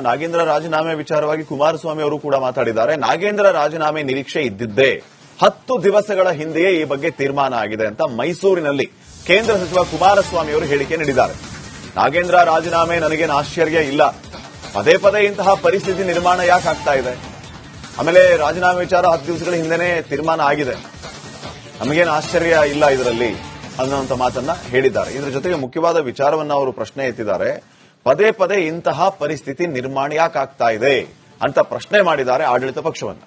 ನಾಗೇಂದ್ರ ರಾಜೀನಾಮೆ ವಿಚಾರವಾಗಿ ಕುಮಾರಸ್ವಾಮಿ ಅವರು ಕೂಡ ಮಾತಾಡಿದ್ದಾರೆ. ನಾಗೇಂದ್ರ ರಾಜೀನಾಮೆ ನಿರೀಕ್ಷೆ ಇದ್ದಿದ್ದೇ 10 ದಿವಸಗಳ ಹಿಂದೆಯೇ ಈ ಬಗ್ಗೆ ತೀರ್ಮಾನ ಆಗಿದೆ ಅಂತ ಮೈಸೂರಿನಲ್ಲಿ ಕೇಂದ್ರ ಸಚಿವ ಕುಮಾರಸ್ವಾಮಿ ಅವರು ಹೇಳಿಕೆ ನೀಡಿದ್ದಾರೆ. ನಾಗೇಂದ್ರ ರಾಜೀನಾಮೆ ನನಗೇನು ಆಶ್ಚರ್ಯ ಇಲ್ಲ, ಪದೇ ಪದೇ ಇಂತಹ ಪರಿಸ್ಥಿತಿ ನಿರ್ಮಾಣ ಯಾಕೆ ಆಗ್ತಾ ಇದೆ, ಆಮೇಲೆ ರಾಜೀನಾಮೆ ವಿಚಾರ 10 ದಿವಸಗಳ ಹಿಂದೆನೇ ತೀರ್ಮಾನ ಆಗಿದೆ, ನಮಗೇನು ಆಶ್ಚರ್ಯ ಇಲ್ಲ ಇದರಲ್ಲಿ ಅನ್ನುವಂಥ ಮಾತನ್ನ ಹೇಳಿದ್ದಾರೆ. ಇದರ ಜೊತೆಗೆ ಮುಖ್ಯವಾದ ವಿಚಾರವನ್ನ ಅವರು ಪ್ರಶ್ನೆ ಎತ್ತಿದ್ದಾರೆ. ಪದೇ ಪದೇ ಇಂತಹ ಪರಿಸ್ಥಿತಿ ನಿರ್ಮಾಣ ಯಾಕಾಗ್ತಾ ಇದೆ ಅಂತ ಪ್ರಶ್ನೆ ಮಾಡಿದ್ದಾರೆ ಆಡಳಿತ ಪಕ್ಷವನ್ನು.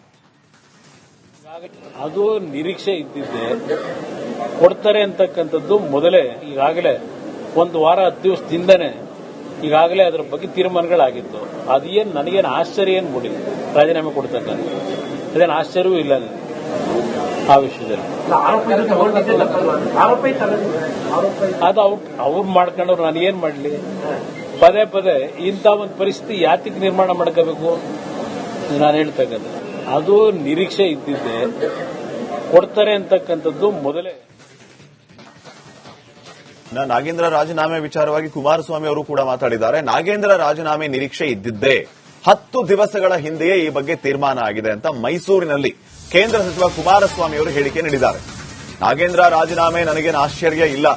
ಅದು ನಿರೀಕ್ಷೆ ಇದ್ದಿದ್ದೆ, ಕೊಡ್ತಾರೆ ಅಂತಕ್ಕಂಥದ್ದು ಮೊದಲೇ ಈಗಾಗಲೇ 1 ವಾರ 10 ದಿವಸದಿಂದನೇ ಈಗಾಗಲೇ ಅದರ ಬಗ್ಗೆ ತೀರ್ಮಾನಗಳಾಗಿತ್ತು. ಅದೇನು ನನಗೇನು ಆಶ್ಚರ್ಯ ಏನು ಮೂಡಿಲ್ಲ, ರಾಜೀನಾಮೆ ಕೊಡ್ತಕ್ಕಂಥ ಅದೇನು ಆಶ್ಚರ್ಯವೂ ಇಲ್ಲ ಆ ವಿಷಯದಲ್ಲಿ. ಅದು ಅವ್ರು ಮಾಡ್ಕೊಂಡವ್ರು ನಾನು ಏನ್ ಮಾಡಲಿ, ಪದೇ ಪದೇ ಇಂಥ ಒಂದು ಪರಿಸ್ಥಿತಿ ಯಾತಿಗೆ ನಿರ್ಮಾಣ ಮಾಡ್ಕೋಬೇಕು ನಾನು ಹೇಳ್ತಕ್ಕಂಥ. ಅದು ನಿರೀಕ್ಷೆ ಇದ್ದಿದ್ದೆ, ಕೊಡ್ತಾರೆ ಅಂತಕ್ಕಂಥದ್ದು ಮೊದಲೇ. ನಾಗೇಂದ್ರ ರಾಜೀನಾಮೆ ವಿಚಾರವಾಗಿ ಕುಮಾರಸ್ವಾಮಿ ಅವರು ಕೂಡ ಮಾತಾಡಿದ್ದಾರೆ. ನಾಗೇಂದ್ರ ರಾಜೀನಾಮೆ ನಿರೀಕ್ಷೆ ಇದ್ದಿದ್ದೇ 10 ದಿವಸಗಳ ಹಿಂದೆಯೇ ಈ ಬಗ್ಗೆ ತೀರ್ಮಾನ ಆಗಿದೆ ಅಂತ ಮೈಸೂರಿನಲ್ಲಿ ಕೇಂದ್ರ ಸಚಿವ ಕುಮಾರಸ್ವಾಮಿ ಅವರು ಹೇಳಿಕೆ ನೀಡಿದ್ದಾರೆ. ನಾಗೇಂದ್ರ ರಾಜೀನಾಮೆ ನನಗೇನು ಆಶ್ಚರ್ಯ ಇಲ್ಲ,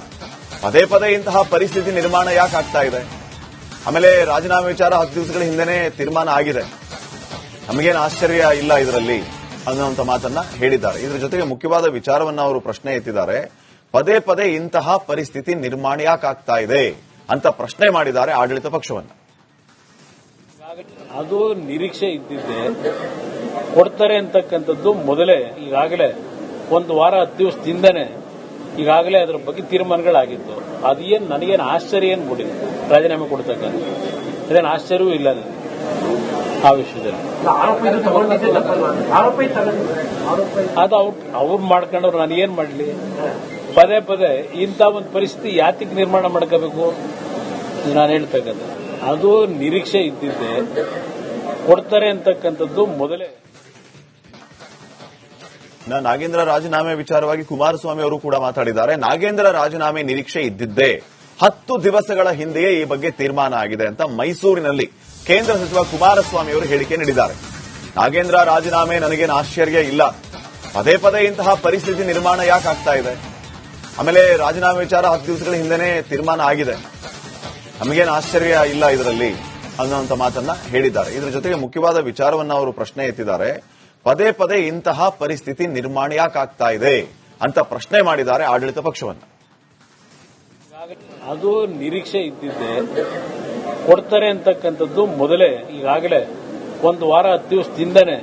ಪದೇ ಪದೇ ಇಂತಹ ಪರಿಸ್ಥಿತಿ ನಿರ್ಮಾಣ ಯಾಕೆ ಆಗ್ತಾ ಇದೆ, ಆಮೇಲೆ ರಾಜೀನಾಮೆ ವಿಚಾರ 10 ದಿವಸಗಳ ಹಿಂದೆನೇ ತೀರ್ಮಾನ ಆಗಿದೆ, ನಮಗೇನು ಆಶ್ಚರ್ಯ ಇಲ್ಲ ಇದರಲ್ಲಿ ಅನ್ನುವಂಥ ಮಾತನ್ನ ಹೇಳಿದ್ದಾರೆ. ಇದರ ಜೊತೆಗೆ ಮುಖ್ಯವಾದ ವಿಚಾರವನ್ನ ಅವರು ಪ್ರಶ್ನೆ ಎತ್ತಿದ್ದಾರೆ. ಪದೇ ಪದೇ ಇಂತಹ ಪರಿಸ್ಥಿತಿ ನಿರ್ಮಾಣ ಯಾಕಾಗ್ತಾ ಇದೆ ಅಂತ ಪ್ರಶ್ನೆ ಮಾಡಿದ್ದಾರೆ ಆಡಳಿತ ಪಕ್ಷವನ್ನು. ಅದು ನಿರೀಕ್ಷೆ ಇದ್ದಿದ್ದೆ, ಕೊಡ್ತಾರೆ ಅಂತಕ್ಕಂಥದ್ದು ಮೊದಲೇ ಈಗಾಗಲೇ 1 ವಾರ 10 ದಿವಸದಿಂದನೇ ಈಗಾಗಲೇ ಅದರ ಬಗ್ಗೆ ತೀರ್ಮಾನಗಳಾಗಿತ್ತು. ಅದೇನು ನನಗೇನು ಆಶ್ಚರ್ಯ ಏನು ಮೂಡಿಲ್ಲ, ರಾಜೀನಾಮೆ ಕೊಡ್ತಕ್ಕಂಥ ಅದೇನು ಆಶ್ಚರ್ಯವೂ ಇಲ್ಲ ಆ ವಿಷಯದಲ್ಲಿ. ಅದು ಅವ್ರು ಮಾಡ್ಕೊಂಡವ್ರು ನಾನು ಏನ್ ಮಾಡಲಿ, ಪದೇ ಪದೇ ಇಂಥ ಒಂದು ಪರಿಸ್ಥಿತಿ ಯಾತಿಗೆ ನಿರ್ಮಾಣ ಮಾಡ್ಕೋಬೇಕು ನಾನು ಹೇಳ್ತಕ್ಕಂಥ. ಅದು ನಿರೀಕ್ಷೆ ಇದ್ದಿದ್ದೆ, ಕೊಡ್ತಾರೆ ಅಂತಕ್ಕಂಥದ್ದು ಮೊದಲೇ. ನಾಗೇಂದ್ರ ರಾಜೀನಾಮೆ ವಿಚಾರವಾಗಿ ಕುಮಾರಸ್ವಾಮಿ ಅವರು ಕೂಡ ಮಾತಾಡಿದ್ದಾರೆ. ನಾಗೇಂದ್ರ ರಾಜೀನಾಮೆ ನಿರೀಕ್ಷೆ ಇದ್ದಿದ್ದೇ 10 ದಿವಸಗಳ ಹಿಂದೆಯೇ ಈ ಬಗ್ಗೆ ತೀರ್ಮಾನ ಆಗಿದೆ ಅಂತ ಮೈಸೂರಿನಲ್ಲಿ ಕೇಂದ್ರ ಸಚಿವ ಕುಮಾರಸ್ವಾಮಿ ಅವರು ಹೇಳಿಕೆ ನೀಡಿದ್ದಾರೆ. ನಾಗೇಂದ್ರ ರಾಜೀನಾಮೆ ನನಗೇನು ಆಶ್ಚರ್ಯ ಇಲ್ಲ, ಪದೇ ಪದೇ ಇಂತಹ ಪರಿಸ್ಥಿತಿ ನಿರ್ಮಾಣ ಯಾಕೆ ಆಗ್ತಾ ಇದೆ, ಆಮೇಲೆ ರಾಜೀನಾಮೆ ವಿಚಾರ 10 ದಿವಸಗಳ ಹಿಂದೆನೇ ತೀರ್ಮಾನ ಆಗಿದೆ, ನಮಗೇನು ಆಶ್ಚರ್ಯ ಇಲ್ಲ ಇದರಲ್ಲಿ ಅನ್ನುವಂಥ ಮಾತನ್ನ ಹೇಳಿದ್ದಾರೆ. ಇದರ ಜೊತೆಗೆ ಮುಖ್ಯವಾದ ವಿಚಾರವನ್ನ ಅವರು ಪ್ರಶ್ನೆ ಎತ್ತಿದ್ದಾರೆ. ಪದೇ ಪದೇ ಇಂತಹ ಪರಿಸ್ಥಿತಿ ನಿರ್ಮಾಣ ಯಾಕಾಗ್ತಾ ಇದೆ ಅಂತ ಪ್ರಶ್ನೆ ಮಾಡಿದ್ದಾರೆ ಆಡಳಿತ ಪಕ್ಷವನ್ನು. ಅದು ನಿರೀಕ್ಷೆ ಇದ್ದಿದ್ದೆ, ಕೊಡ್ತಾರೆ ಅಂತಕ್ಕಂಥದ್ದು ಮೊದಲೇ ಈಗಾಗಲೇ 1 ವಾರ 10 ದಿವಸದಿಂದನೇ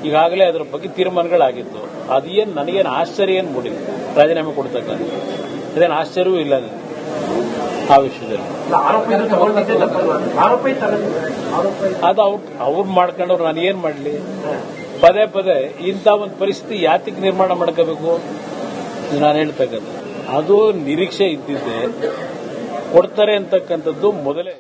ಈಗಾಗಲೇ ಅದರ ಬಗ್ಗೆ ತೀರ್ಮಾನಗಳಾಗಿತ್ತು. ಅದೇನು ನನಗೇನು ಆಶ್ಚರ್ಯ ಏನು ಮೂಡಿಲ್ಲ, ರಾಜೀನಾಮೆ ಕೊಡ್ತಕ್ಕಂಥ ಅದೇನು ಆಶ್ಚರ್ಯವೂ ಇಲ್ಲ ಆ ವಿಷಯದಲ್ಲಿ. ಅದು ಅವ್ರು ಮಾಡ್ಕೊಂಡವ್ರು ನಾನು ಏನ್ ಮಾಡಲಿ, ಪದೇ ಪದೇ ಇಂಥ ಒಂದು ಪರಿಸ್ಥಿತಿ ಯಾತಿಗೆ ನಿರ್ಮಾಣ ಮಾಡ್ಕೋಬೇಕು ನಾನು ಹೇಳ್ತಕ್ಕಂಥ. ಅದು ನಿರೀಕ್ಷೆ ಇದ್ದಿದ್ದೆ, ಕೊಡ್ತಾರೆ ಅಂತಕ್ಕಂಥದ್ದು ಮೊದಲೇ.